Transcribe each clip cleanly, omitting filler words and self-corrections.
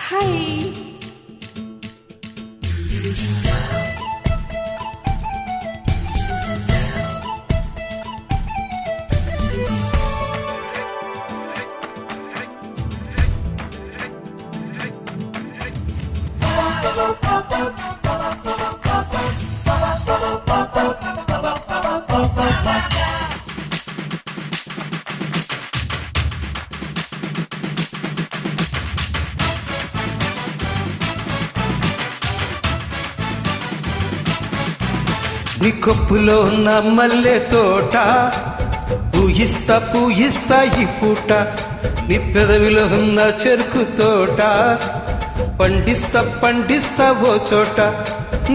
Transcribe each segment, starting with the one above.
Hi. నీ కొప్పులో ఉన్న మల్లె తోట పూయిస్తా పూయిస్తా ఈ పూట, నీ పెదవిలో ఉన్న చెరుకు తోట పండిస్తా పండిస్తా ఓ చోట.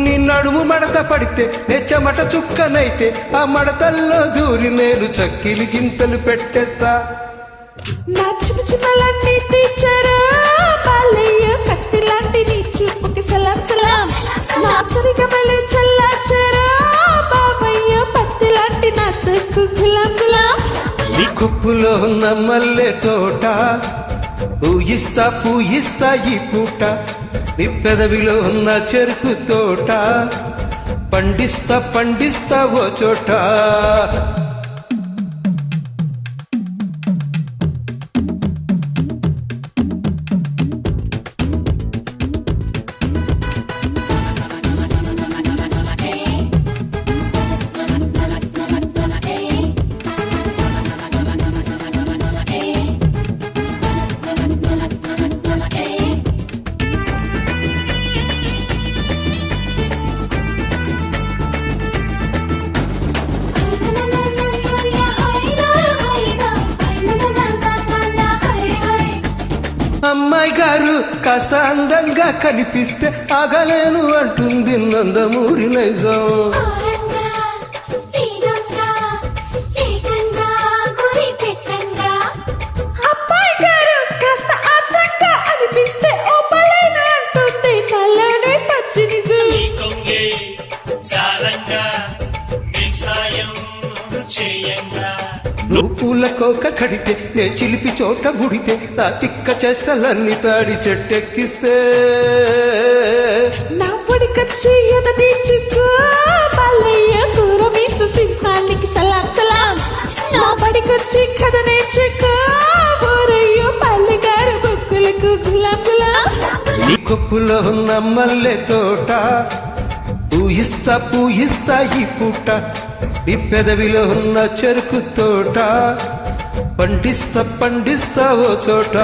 నీ నడుము మడత పడితే నే చెమట చుక్కనైతే ఆ మడతల్లో దూరి నేను చక్కిలి గింతలు పెట్టేస్తా. నా చిమచిమలన్నీ తీర్చారా బాలయ్య, కత్తి లాంటి నీ చూపుకి సలాం సలాం. నా సరిగమలు చల్లార్చారా బాబయ్య, పత్తి లాంటి నా సక్కు గులాం గులాం. నీ కొప్పులో ఉన్న మల్లె తోట పూయిస్తా పూయిస్తా ఈ పూట, నీ పెదవిలో ఉన్న చెరుకు తోట పండిస్తా పండిస్తా ఓ చోట. అమ్మాయి గారు కాస్త అందంగా కనిపిస్తే ఆగలేను అంటుంది నందమూరి నైజం. అబ్బాయి గారు కాస్త అందంగా అనిపిస్తే ఓపలేను అంటుంది నల్లనే పచ్చి నిజం. నువ్వు పూల కోక కడితే నే చిలిపి చోట గుడితే నా తిక్క చేష్టలన్నీ తాడి చెట్టెక్కిస్తే నా పొడికొచ్చి ఎదటి చిక్కు బాలయ్య, కూర మీసు సింహానికి సలాం సలాం. నా పడికొచ్చి కథనే చిక్కు ఊరయ్య, పల్లె గారు బొక్కులకు గులాం గులాం. నీ కొప్పులో ఉన్న మల్లె తోట పూయిస్తా పూయిస్తా ఈ పూట, నీ పెదవిలో ఉన్న చెరుకు తోట పండిస్తా పండిస్తా ఓ చోట.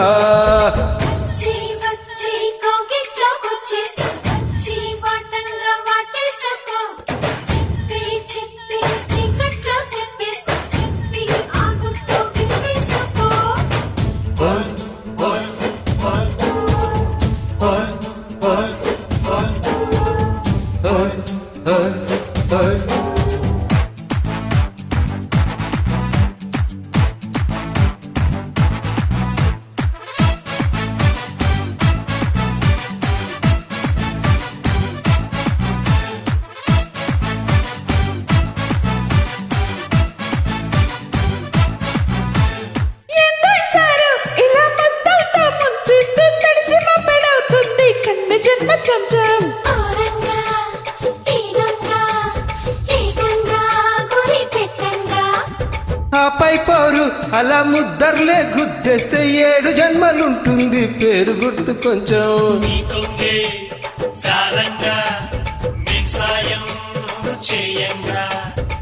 ఆపై పోరు అలా ముద్దర్లే గుద్దేస్తే 7 జన్మలుంటుంది పేరు గుర్తు కొంచెం.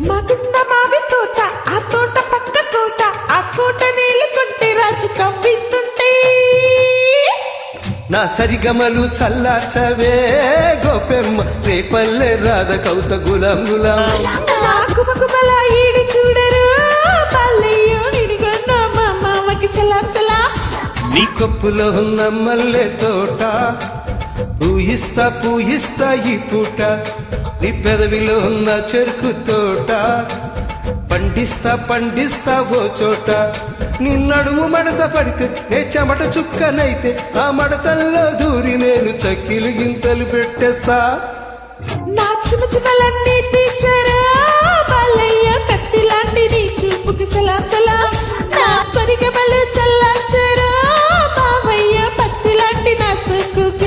మాకున్న మావి తోట, ఆ తోట పక్క కోట, ఆ కోట నీళ్ళు కొంటే రాజు కవ్విస్తుంటే నా సరిగమలు చల్లార్చవే గోపెమ్మ, రేపల్లె రాధ కౌత గులాం గులాం. గుమగుమల ఈడి చూడరు బాలయ్య, నిడిగొన్న మా మామకి సలాం సలాం. నీ కొప్పులో ఉన్న మల్లె తోట పూయిస్తా పూయిస్తా ఈ పూట, నీ పెదవిలో ఉన్న చెరుకు తోట పండిస్తా పండిస్తా ఓ చోట. నీ నడుము మడత పడితే నే చెమట చుక్కనైతే ఆ మడతల్లో దూరి నేను చక్కిలి గింతలు పెట్టేస్తా. నా చిమచిమలన్నీ తీర్చారా బాలయ్య, కత్తి లాంటి నీ చూపుకి సలాం సలాం. నా సరిగమలు చల్లార్చారా బావయ్య, పత్తి లాంటి నా సరుకు